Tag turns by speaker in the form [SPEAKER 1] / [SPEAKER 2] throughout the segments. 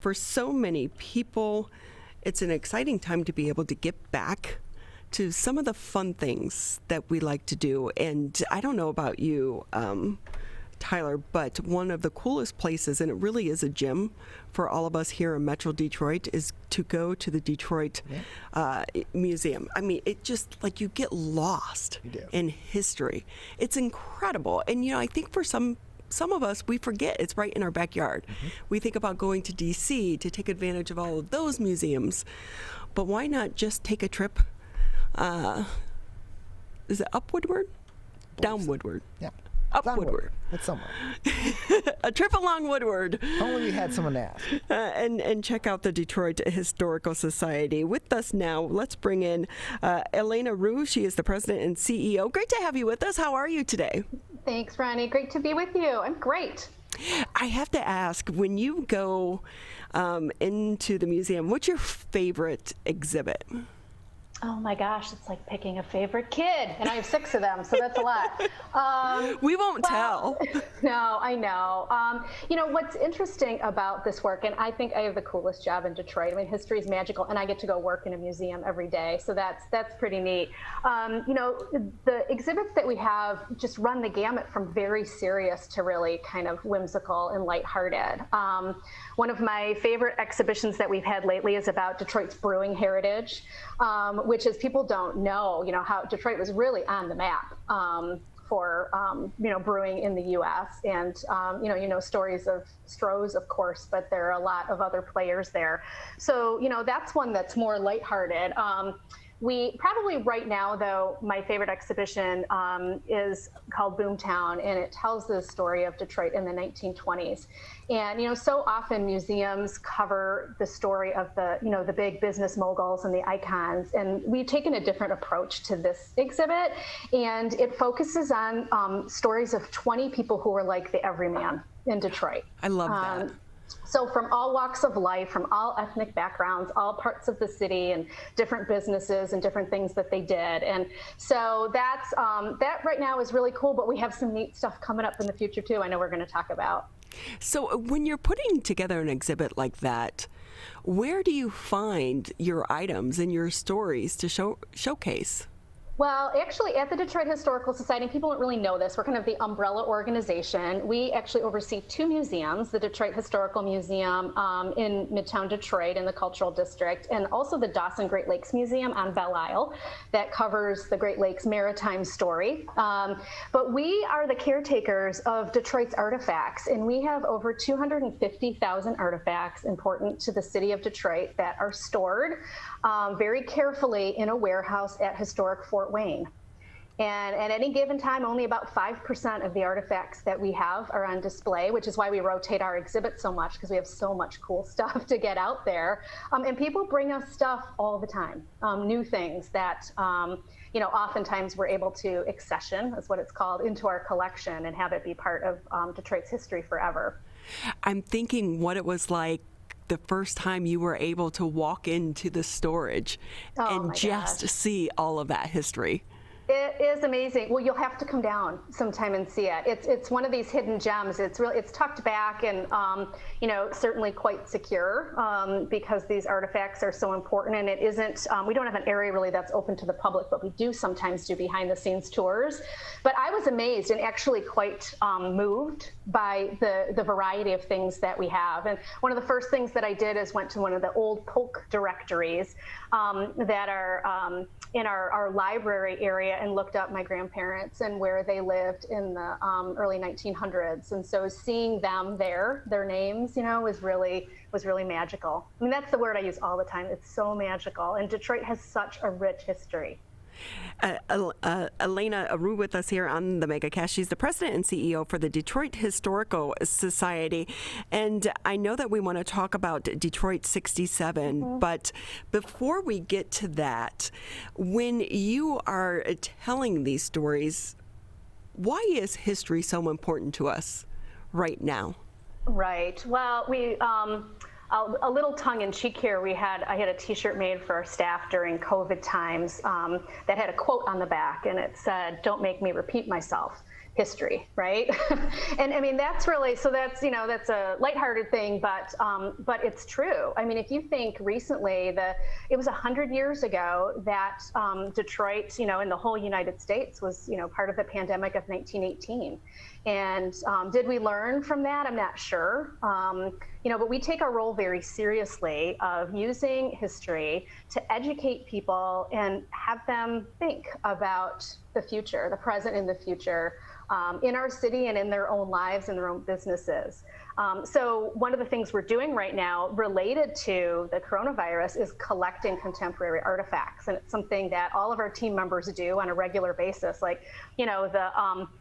[SPEAKER 1] For so many people, it's an exciting time to be able to get back to some of the fun things that we like to do. And I don't know about you, Tyler, but one of the coolest places, and it really is a gym for all of us here in Metro Detroit, is to go to the Detroit Museum. I mean, it just, like, you get lost in history. It's incredible. And, you know, I think for some of us, we forget it's right in our backyard. We think about going to D.C. to take advantage of all of those museums. But why not just take a trip? Is it up Woodward? Down Woodward?
[SPEAKER 2] Yeah.
[SPEAKER 1] Up Woodward.
[SPEAKER 2] It's somewhere.
[SPEAKER 1] A trip along Woodward.
[SPEAKER 2] Only we had someone to ask.
[SPEAKER 1] And check out the Detroit Historical Society. With us now, let's bring in Elana Rugh. She is the president and CEO. Great to have you with us. How are you today?
[SPEAKER 3] Thanks, Ronnie. Great to be with you. I'm great.
[SPEAKER 1] I have to ask, when you go into the museum, what's your favorite exhibit?
[SPEAKER 3] Oh my gosh, it's like picking a favorite kid, and I have 6 of them, so that's a lot.
[SPEAKER 1] We won't tell.
[SPEAKER 3] No, I know. You know, what's interesting about this work, and I think I have the coolest job in Detroit. I mean, history is magical, and I get to go work in a museum every day, so that's pretty neat. You know, the exhibits that we have just run the gamut from very serious to really kind of whimsical and lighthearted. One of my favorite exhibitions that we've had lately is about Detroit's brewing heritage. Which is, people don't know, you know, how Detroit was really on the map for, you know, brewing in the U.S. And, you know, stories of Stroh's, of course, but there are a lot of other players there. So, you know, that's one that's more lighthearted. We probably right now, though, my favorite exhibition is called Boomtown, and it tells the story of Detroit in the 1920s. And, you know, so often museums cover the story of the, you know, the big business moguls and the icons. And we've taken a different approach to this exhibit, and it focuses on stories of 20 people who were like the everyman in Detroit.
[SPEAKER 1] I love that.
[SPEAKER 3] So from all walks of life, from all ethnic backgrounds, all parts of the city, and different businesses and different things that they did. And so that's that right now is really cool, but we have some neat stuff coming up in the future too, I know we're going to talk about.
[SPEAKER 1] So when you're putting together an exhibit like that, where do you find your items and your stories to showcase?
[SPEAKER 3] Well, actually, at the Detroit Historical Society, people don't really know this, we're kind of the umbrella organization. We actually oversee 2 museums, the Detroit Historical Museum in Midtown Detroit in the Cultural District, and also the Dawson Great Lakes Museum on Belle Isle that covers the Great Lakes maritime story. But we are the caretakers of Detroit's artifacts, and we have over 250,000 artifacts important to the city of Detroit that are stored very carefully in a warehouse at historic Fort Wayne. And at any given time, only about 5% of the artifacts that we have are on display, which is why we rotate our exhibit so much, because we have so much cool stuff to get out there. And people bring us stuff all the time, new things that, you know, oftentimes we're able to accession, is what it's called, into our collection and have it be part of Detroit's history forever.
[SPEAKER 1] I'm thinking what it was like the first time you were able to walk into the storage and just see all of that history.
[SPEAKER 3] It is amazing. Well, you'll have to come down sometime and see it. It's one of these hidden gems. It's tucked back and you know, certainly quite secure because these artifacts are so important. And it isn't. We don't have an area really that's open to the public, but we do sometimes do behind the scenes tours. But I was amazed and actually quite moved by the variety of things that we have. And one of the first things that I did is went to one of the old polk directories that are in our library area, and looked up my grandparents and where they lived in the early 1900s. And so seeing them there, their names, you know, was really magical. I mean, that's the word I use all the time. It's so magical. And Detroit has such a rich history.
[SPEAKER 1] Elana Rugh with us here on the MegaCast. She's the president and CEO for the Detroit Historical Society. And I know that we want to talk about Detroit 67, but before we get to that, when you are telling these stories, why is history so important to us right now?
[SPEAKER 3] Right. Well, we a little tongue-in-cheek here. I had a T-shirt made for our staff during COVID times that had a quote on the back, and it said, "Don't make me repeat myself." history, right? And I mean, that's really, so that's, that's a lighthearted thing, but it's true. I mean, if you think recently, it was 100 years ago that Detroit, in the whole United States was, part of the pandemic of 1918. And did we learn from that? I'm not sure. But we take our role very seriously of using history to educate people and have them think about the future, the present and the future, in our city and in their own lives and their own businesses. So one of the things we're doing right now related to the coronavirus is collecting contemporary artifacts. And it's something that all of our team members do on a regular basis, like, the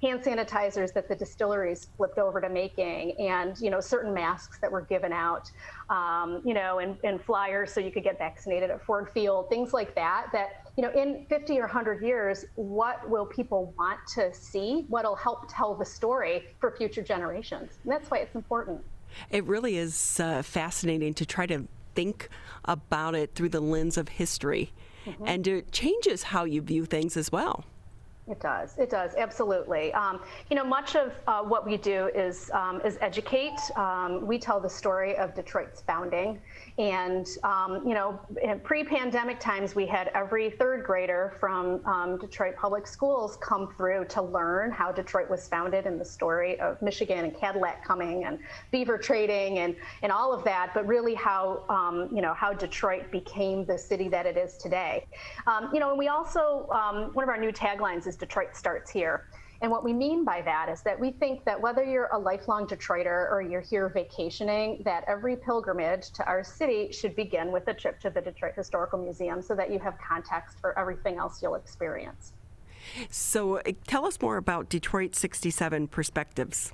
[SPEAKER 3] hand sanitizers that the distilleries flipped over to making, and, certain masks that were given out, and flyers so you could get vaccinated at Ford Field, things like that, in 50 or 100 years, what will people want to see? What'll help tell the story for future generations? And that's why it's important.
[SPEAKER 1] It really is fascinating to try to think about it through the lens of history. Mm-hmm. And it changes how you view things as well.
[SPEAKER 3] It does, absolutely. Much of what we do is educate. We tell the story of Detroit's founding. And, in pre-pandemic times, we had every third grader from Detroit Public Schools come through to learn how Detroit was founded and the story of Michigan and Cadillac coming and beaver trading and all of that, but really how Detroit became the city that it is today. And we also, one of our new taglines is Detroit starts here. And what we mean by that is that we think that whether you're a lifelong Detroiter or you're here vacationing, that every pilgrimage to our city should begin with a trip to the Detroit Historical Museum so that you have context for everything else you'll experience.
[SPEAKER 1] So tell us more about Detroit 67 Perspectives.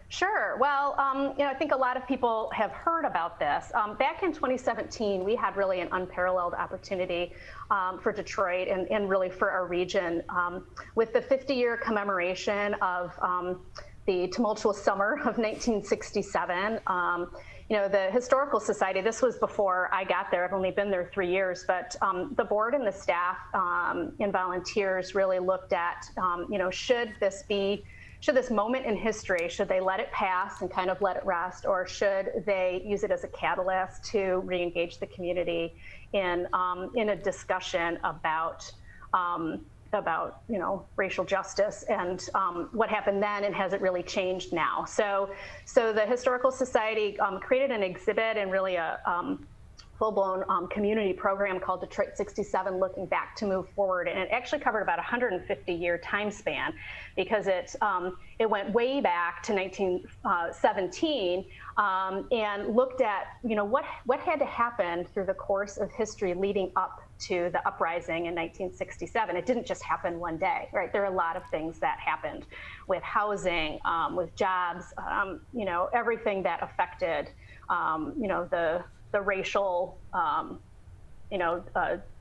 [SPEAKER 3] Sure. Well, I think a lot of people have heard about this. Back in 2017, we had really an unparalleled opportunity for Detroit and really for our region with the 50-year commemoration of the tumultuous summer of 1967. The Historical Society, this was before I got there. I've only been there 3 years, but the board and the staff and volunteers really looked at, should this moment in history, should they let it pass and kind of let it rest, or should they use it as a catalyst to re-engage the community in a discussion about racial justice and what happened then and has it really changed now? So the Historical Society created an exhibit and really a full-blown community program called Detroit 67, Looking Back to Move Forward. And it actually covered about a 150-year time span because it went way back to 1917 and looked at, what had to happen through the course of history leading up to the uprising in 1967. It didn't just happen one day, right? There are a lot of things that happened with housing, with jobs, everything that affected, the racial,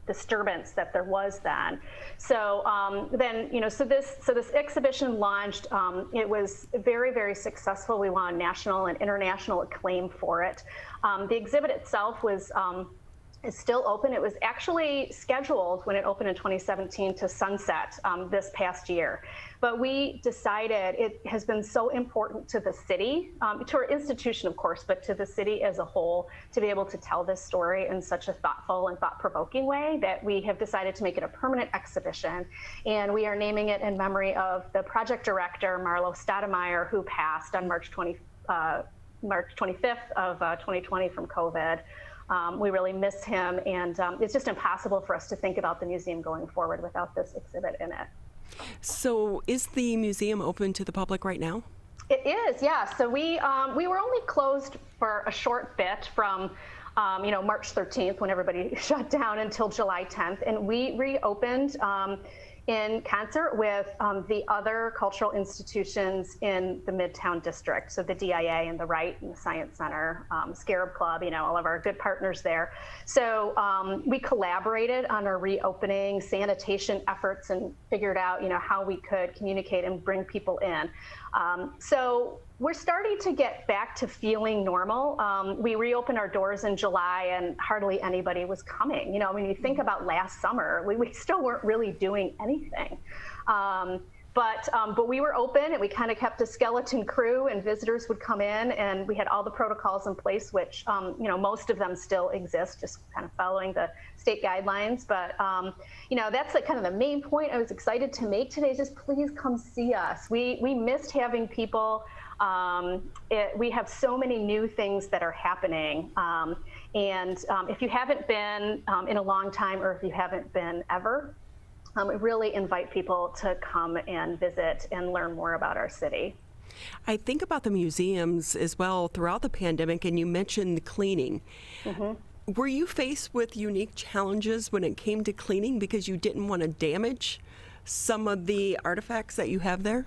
[SPEAKER 3] disturbance that there was then. So so this exhibition launched. It was very, very successful. We won national and international acclaim for it. The exhibit itself is still open. It was actually scheduled when it opened in 2017 to sunset this past year. But we decided it has been so important to the city, to our institution, of course, but to the city as a whole, to be able to tell this story in such a thoughtful and thought-provoking way that we have decided to make it a permanent exhibition. And we are naming it in memory of the project director, Marlo Stoudemire, who passed on March 25th of 2020 from COVID. We really miss him, and it's just impossible for us to think about the museum going forward without this exhibit in it.
[SPEAKER 1] So is the museum open to the public right now?
[SPEAKER 3] It is, yeah. So we were only closed for a short bit from March 13th when everybody shut down until July 10th, and we reopened in concert with the other cultural institutions in the Midtown District, so the DIA and the Wright and the Science Center, Scarab Club, all of our good partners there. So we collaborated on our reopening sanitation efforts and figured out, how we could communicate and bring people in. So we're starting to get back to feeling normal. We reopened our doors in July and hardly anybody was coming. When you think about last summer, we still weren't really doing anything. But we were open, and we kind of kept a skeleton crew, and visitors would come in, and we had all the protocols in place, which most of them still exist, just kind of following the state guidelines. But that's kind of the main point I was excited to make today, is just please come see us. We missed having people. We have so many new things that are happening. And if you haven't been in a long time, or if you haven't been ever, we really invite people to come and visit and learn more about our city.
[SPEAKER 1] I think about the museums as well throughout the pandemic, and you mentioned cleaning. Mm-hmm. Were you faced with unique challenges when it came to cleaning because you didn't want to damage some of the artifacts that you have there?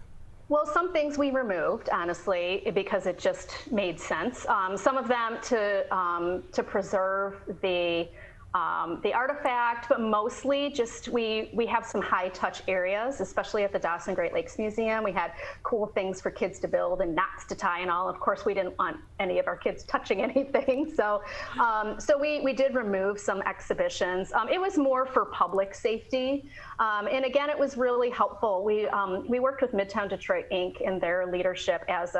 [SPEAKER 3] Well, some things we removed, honestly, because it just made sense. Some of them to preserve the artifact, but mostly just we have some high touch areas, especially at the Dawson Great Lakes Museum. We had cool things for kids to build and knots to tie and all. Of course, we didn't want any of our kids touching anything. So we did remove some exhibitions. It was more for public safety. And again, it was really helpful. We worked with Midtown Detroit Inc. in their leadership as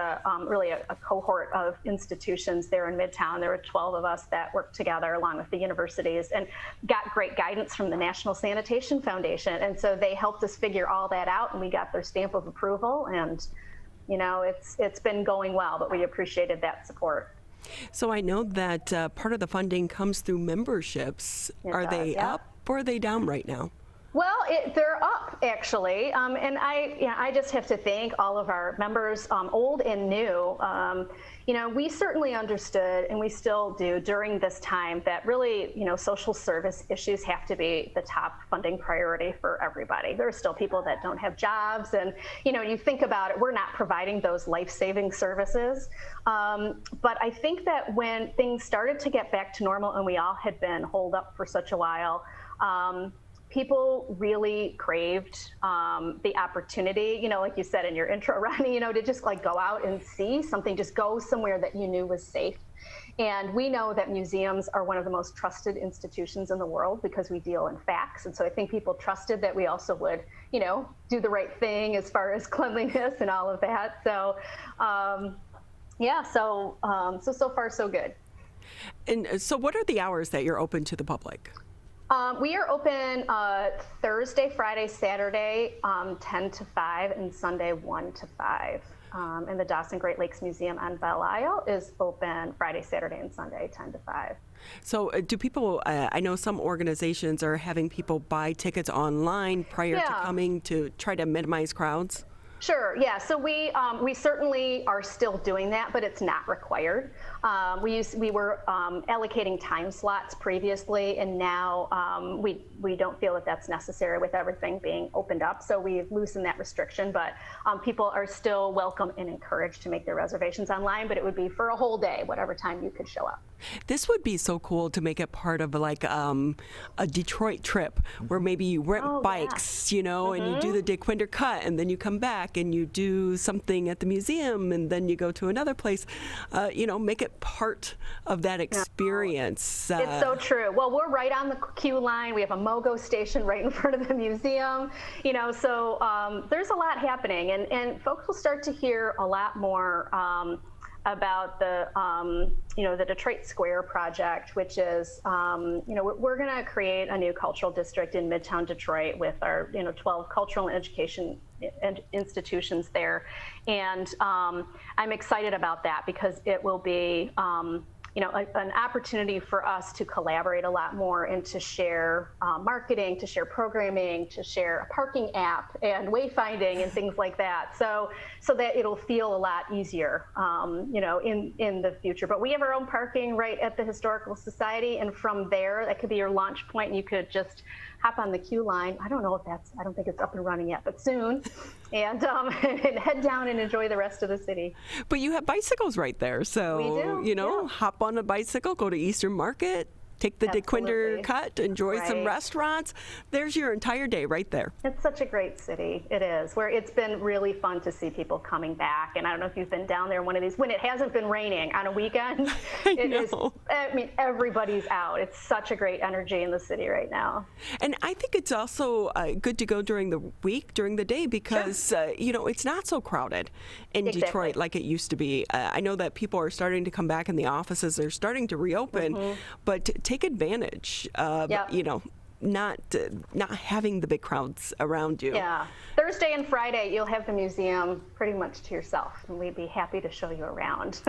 [SPEAKER 3] really a cohort of institutions there in Midtown. There were 12 of us that worked together along with the universities and got great guidance from the National Sanitation Foundation. And so they helped us figure all that out, and we got their stamp of approval. And, it's been going well, but we appreciated that support.
[SPEAKER 1] So I know that part of the funding comes through memberships. Are they up or are they down right now?
[SPEAKER 3] Well, they're up, actually, and I just have to thank all of our members, old and new. We certainly understood, and we still do during this time, that really, social service issues have to be the top funding priority for everybody. There are still people that don't have jobs, and you think about it, we're not providing those life-saving services. But I think that when things started to get back to normal, and we all had been holed up for such a while, people really craved the opportunity, like you said in your intro, Ronnie, to just go out and see something, just go somewhere that you knew was safe. And we know that museums are one of the most trusted institutions in the world because we deal in facts. And so I think people trusted that we also would, do the right thing as far as cleanliness and all of that. So, so far so good.
[SPEAKER 1] And so what are the hours that you're open to the public?
[SPEAKER 3] We are open Thursday, Friday, Saturday, 10 to 5, and Sunday, 1 to 5. And the Dawson Great Lakes Museum on Belle Isle is open Friday, Saturday, and Sunday, 10 to 5.
[SPEAKER 1] So do people, I know some organizations are having people buy tickets online prior to coming to try to minimize crowds?
[SPEAKER 3] Sure. Yeah. So we certainly are still doing that, but it's not required. We were allocating time slots previously, and now we don't feel that that's necessary with everything being opened up. So we've loosened that restriction, but people are still welcome and encouraged to make their reservations online. But it would be for a whole day, whatever time you could show up.
[SPEAKER 1] This would be so cool to make it part of a Detroit trip where maybe you rent bikes, and you do the DeQuinder Cut, and then you come back and you do something at the museum, and then you go to another place. Make it part of that experience.
[SPEAKER 3] It's so true. Well, we're right on the queue line. We have a MOGO station right in front of the museum. So there's a lot happening, and folks will start to hear a lot more about the Detroit Square project, which is, we're going to create a new cultural district in Midtown Detroit with our, 12 cultural and education institutions there. And I'm excited about that because it will be, an opportunity for us to collaborate a lot more and to share marketing, to share programming, to share a parking app and wayfinding and things like that. So that it'll feel a lot easier, in the future. But we have our own parking right at the Historical Society, and from there, that could be your launch point. You could just hop on the queue line. I don't think it's up and running yet, but soon. And head down and enjoy the rest of the city.
[SPEAKER 1] But you have bicycles right there. So,
[SPEAKER 3] we do,
[SPEAKER 1] hop on a bicycle, go to Eastern Market. take the DeQuinder
[SPEAKER 3] Absolutely.
[SPEAKER 1] cut, enjoy some
[SPEAKER 3] Right.
[SPEAKER 1] restaurants. There's your entire day right there.
[SPEAKER 3] It's such a great city. It is, where it's been really fun to see people coming back. And I don't know if you've been down there one of these, when it hasn't been raining on a weekend. I mean, everybody's out. It's such a great energy in the city right now.
[SPEAKER 1] And I think it's also good to go during the week, during the day, because, it's not so crowded in
[SPEAKER 3] Exactly.
[SPEAKER 1] Detroit like it used to be. I know that people are starting to come back in the offices. They're starting to reopen, but take advantage of,
[SPEAKER 3] Yep.
[SPEAKER 1] not having the big crowds around you.
[SPEAKER 3] Yeah. Thursday and Friday, you'll have the museum pretty much to yourself, and we'd be happy to show you around.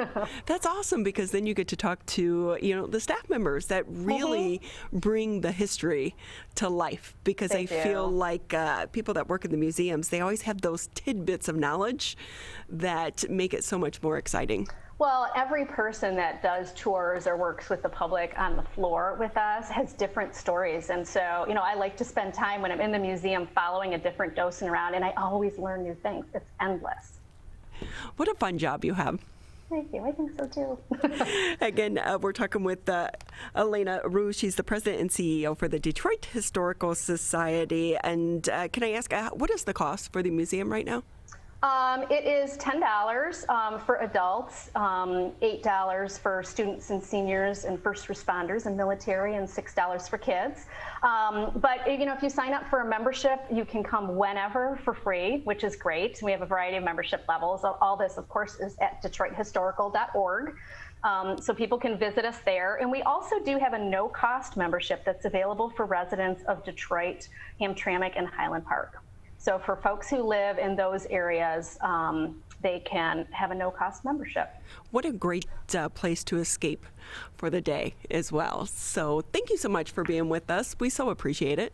[SPEAKER 1] That's awesome, because then you get to talk to, the staff members that really bring the history to life, because
[SPEAKER 3] They
[SPEAKER 1] I feel
[SPEAKER 3] do.
[SPEAKER 1] like people that work in the museums, they always have those tidbits of knowledge that make it so much more exciting.
[SPEAKER 3] Well, every person that does tours or works with the public on the floor with us has different stories. And so, I like to spend time when I'm in the museum following a different docent around, and I always learn new things. It's endless.
[SPEAKER 1] What a fun job you have.
[SPEAKER 3] Thank you. I think so too.
[SPEAKER 1] Again, we're talking with Elana Rugh. She's the president and CEO for the Detroit Historical Society. And can I ask, what is the cost for the museum right now?
[SPEAKER 3] It is $10 for adults, $8 for students and seniors and first responders and military, and $6 for kids. But if you sign up for a membership, you can come whenever for free, which is great. We have a variety of membership levels. All this, of course, is at DetroitHistorical.org. So people can visit us there. And we also do have a no-cost membership that's available for residents of Detroit, Hamtramck, and Highland Park. So for folks who live in those areas, they can have a no-cost membership.
[SPEAKER 1] What a great place to escape for the day as well. So thank you so much for being with us. We so appreciate it.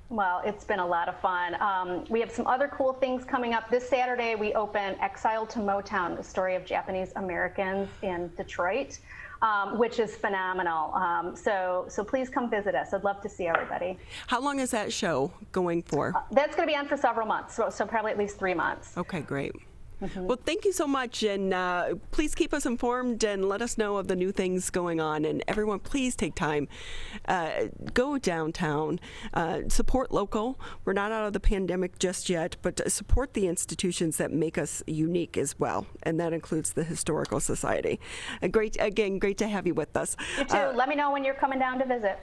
[SPEAKER 3] Well, it's been a lot of fun. We have some other cool things coming up. This Saturday, we open Exiled to Motown, the story of Japanese Americans in Detroit, which is phenomenal. So please come visit us. I'd love to see everybody.
[SPEAKER 1] How long is that show going for?
[SPEAKER 3] That's going to be on for several months, so probably at least 3 months.
[SPEAKER 1] Okay, great. Well, thank you so much, and please keep us informed and let us know of the new things going on. And everyone, please take time, go downtown, support local. We're not out of the pandemic just yet, but support the institutions that make us unique as well, and that includes the Historical Society. Great to have you with us.
[SPEAKER 3] You too. Let me know when you're coming down to visit.